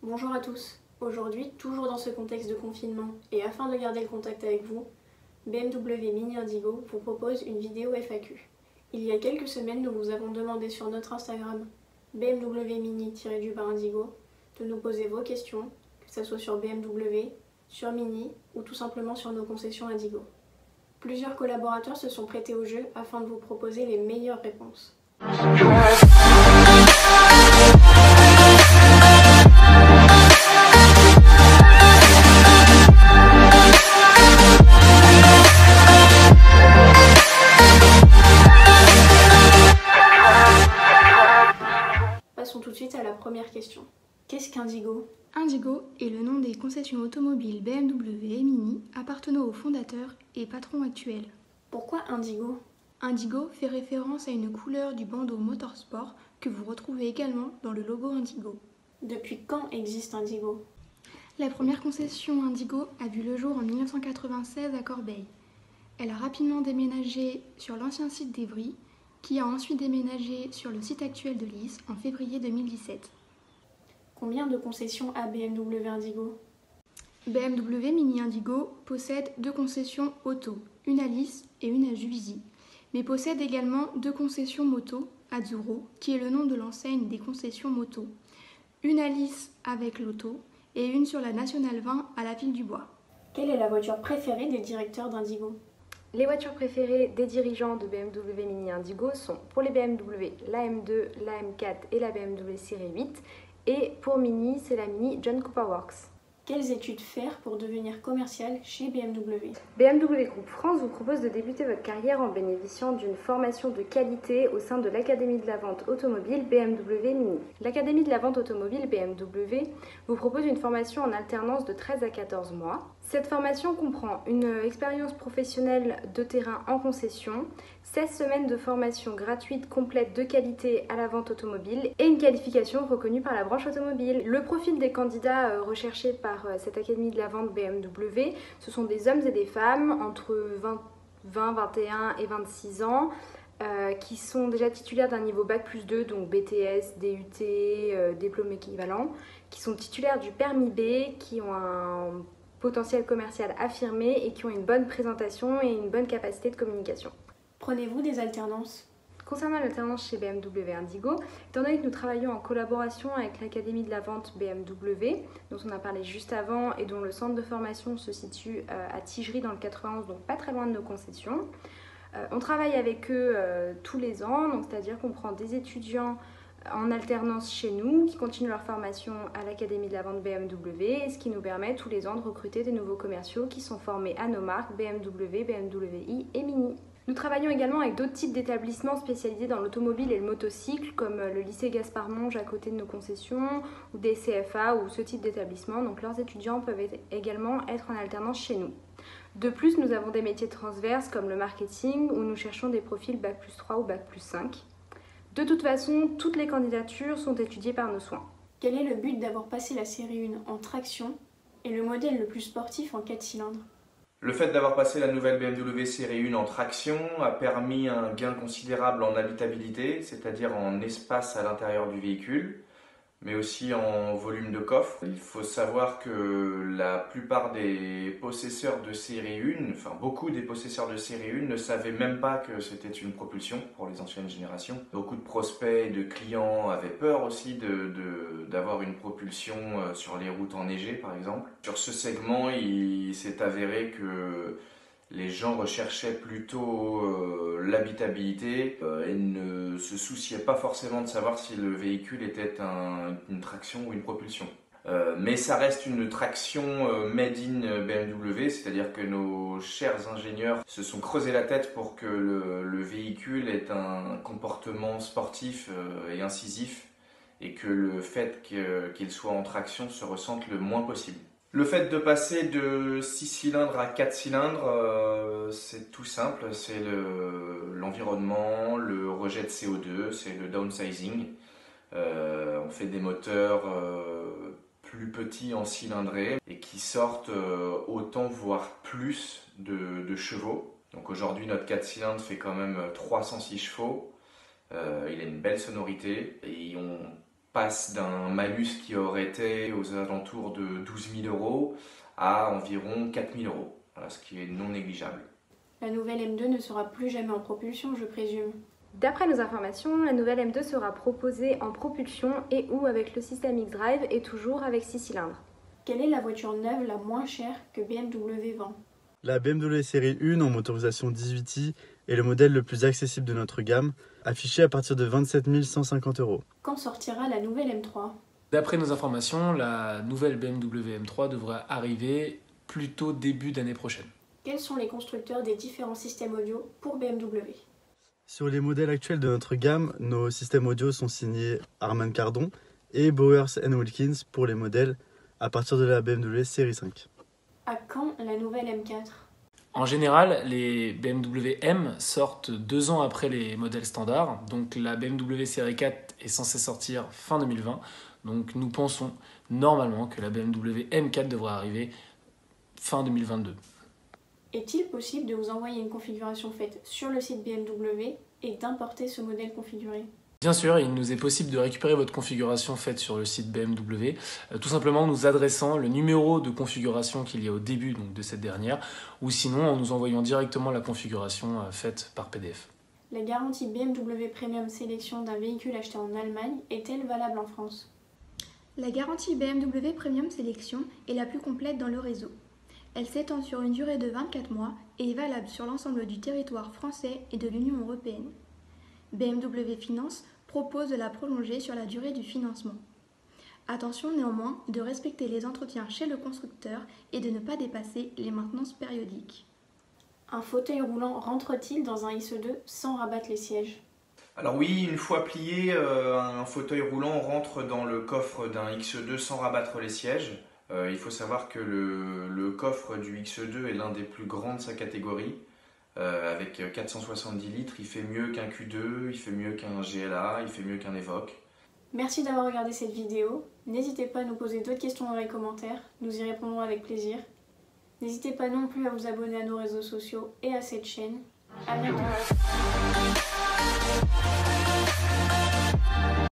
Bonjour à tous. Aujourd'hui, toujours dans ce contexte de confinement et afin de garder le contact avec vous, BMW Mini Indigo vous propose une vidéo FAQ. Il y a quelques semaines, nous vous avons demandé sur notre Instagram BMW Mini-Indigo de nous poser vos questions, que ce soit sur BMW, sur Mini ou tout simplement sur nos concessions Indigo. Plusieurs collaborateurs se sont prêtés au jeu afin de vous proposer les meilleures réponses. Passons tout de suite à la première question. Qu'est-ce qu'Indigo ? Indigo est le nom des concessions automobiles BMW et Mini appartenant au fondateur et patron actuel. Pourquoi Indigo ? Indigo fait référence à une couleur du bandeau motorsport que vous retrouvez également dans le logo Indigo. Depuis quand existe Indigo ? La première concession Indigo a vu le jour en 1996 à Corbeil. Elle a rapidement déménagé sur l'ancien site d'Evry, qui a ensuite déménagé sur le site actuel de Lys en février 2017. Combien de concessions a BMW Indigo ? BMW Mini Indigo possède 2 concessions auto, une à Lys et une à Juvisy, mais possède également 2 concessions moto, Azzurro, qui est le nom de l'enseigne des concessions moto, une à Lys avec l'auto et une sur la Nationale 20 à la Ville du Bois. Quelle est la voiture préférée des directeurs d'Indigo ? Les voitures préférées des dirigeants de BMW Mini Indigo sont pour les BMW la M2, la M4 et la BMW série 8 et pour Mini c'est la Mini John Cooper Works. Quelles études faire pour devenir commercial chez BMW ? BMW Group France vous propose de débuter votre carrière en bénéficiant d'une formation de qualité au sein de l'Académie de la vente automobile BMW Mini. L'Académie de la vente automobile BMW vous propose une formation en alternance de 13 à 14 mois. Cette formation comprend une expérience professionnelle de terrain en concession, 16 semaines de formation gratuite complète de qualité à la vente automobile et une qualification reconnue par la branche automobile. Le profil des candidats recherchés par cette Académie de la vente BMW, ce sont des hommes et des femmes entre 20, 21 et 26 ans qui sont déjà titulaires d'un niveau Bac+2, donc BTS, DUT, diplôme équivalent, qui sont titulaires du permis B, qui ont un potentiel commercial affirmé et qui ont une bonne présentation et une bonne capacité de communication. Prenez-vous des alternances ? Concernant l'alternance chez BMW Indigo, étant donné que nous travaillons en collaboration avec l'Académie de la vente BMW, dont on a parlé juste avant et dont le centre de formation se situe à Tigerie dans le 91, donc pas très loin de nos concessions, on travaille avec eux tous les ans, donc c'est-à-dire qu'on prend des étudiants en alternance chez nous, qui continuent leur formation à l'Académie de la vente BMW, ce qui nous permet tous les ans de recruter des nouveaux commerciaux qui sont formés à nos marques BMW, BMW i et Mini. Nous travaillons également avec d'autres types d'établissements spécialisés dans l'automobile et le motocycle, comme le lycée Gaspard Monge à côté de nos concessions, ou des CFA ou ce type d'établissement, donc leurs étudiants peuvent également être en alternance chez nous. De plus, nous avons des métiers transverses comme le marketing, où nous cherchons des profils Bac+3 ou Bac+5. De toute façon, toutes les candidatures sont étudiées par nos soins. Quel est le but d'avoir passé la série 1 en traction et le modèle le plus sportif en 4 cylindres ? Le fait d'avoir passé la nouvelle BMW série 1 en traction a permis un gain considérable en habitabilité, c'est-à-dire en espace à l'intérieur du véhicule, mais aussi en volume de coffre. Il faut savoir que la plupart des possesseurs de série 1, enfin beaucoup des possesseurs de série 1 ne savaient même pas que c'était une propulsion pour les anciennes générations. Beaucoup de prospects et de clients avaient peur aussi d'avoir une propulsion sur les routes enneigées par exemple. Sur ce segment, il s'est avéré que les gens recherchaient plutôt l'habitabilité et ne se souciaient pas forcément de savoir si le véhicule était une traction ou une propulsion. Mais ça reste une traction made in BMW, c'est-à-dire que nos chers ingénieurs se sont creusé la tête pour que le véhicule ait un comportement sportif et incisif et que le fait qu'il soit en traction se ressente le moins possible. Le fait de passer de 6 cylindres à 4 cylindres, c'est tout simple, c'est l'environnement, le rejet de CO2, c'est le downsizing. On fait des moteurs plus petits en cylindrée et qui sortent autant voire plus de chevaux. Donc aujourd'hui notre 4 cylindres fait quand même 306 chevaux, il a une belle sonorité et on passe d'un malus qui aurait été aux alentours de 12 000 € à environ 4 000 €, voilà, ce qui est non négligeable. La nouvelle M2 ne sera plus jamais en propulsion, je présume. D'après nos informations, la nouvelle M2 sera proposée en propulsion et ou avec le système X-Drive et toujours avec 6 cylindres. Quelle est la voiture neuve la moins chère que BMW vend? La BMW série 1 en motorisation 18i est le modèle le plus accessible de notre gamme, affiché à partir de 27 150 €. Quand sortira la nouvelle M3? D'après nos informations, la nouvelle BMW M3 devrait arriver plutôt début d'année prochaine. Quels sont les constructeurs des différents systèmes audio pour BMW? Sur les modèles actuels de notre gamme, nos systèmes audio sont signés Harman Kardon et Bowers & Wilkins pour les modèles à partir de la BMW série 5. À quand la nouvelle M4? En général, les BMW M sortent 2 ans après les modèles standards, donc la BMW série 4 est censée sortir fin 2020, donc nous pensons normalement que la BMW M4 devrait arriver fin 2022. Est-il possible de vous envoyer une configuration faite sur le site BMW et d'importer ce modèle configuré? Bien sûr, il nous est possible de récupérer votre configuration faite sur le site BMW, tout simplement en nous adressant le numéro de configuration qu'il y a au début donc, de cette dernière, ou sinon en nous envoyant directement la configuration faite par PDF. La garantie BMW Premium Sélection d'un véhicule acheté en Allemagne est-elle valable en France? La garantie BMW Premium Sélection est la plus complète dans le réseau. Elle s'étend sur une durée de 24 mois et est valable sur l'ensemble du territoire français et de l'Union européenne. BMW Finance propose de la prolonger sur la durée du financement. Attention néanmoins de respecter les entretiens chez le constructeur et de ne pas dépasser les maintenances périodiques. Un fauteuil roulant rentre-t-il dans un ICE2 sans rabattre les sièges? Alors oui, une fois plié, un fauteuil roulant rentre dans le coffre d'un XE2 sans rabattre les sièges. Il faut savoir que le coffre du XE2 est l'un des plus grands de sa catégorie. Avec 470 litres, il fait mieux qu'un Q2, il fait mieux qu'un GLA, il fait mieux qu'un Evoque. Merci d'avoir regardé cette vidéo. N'hésitez pas à nous poser d'autres questions dans les commentaires, nous y répondrons avec plaisir. N'hésitez pas non plus à vous abonner à nos réseaux sociaux et à cette chaîne. À bientôt.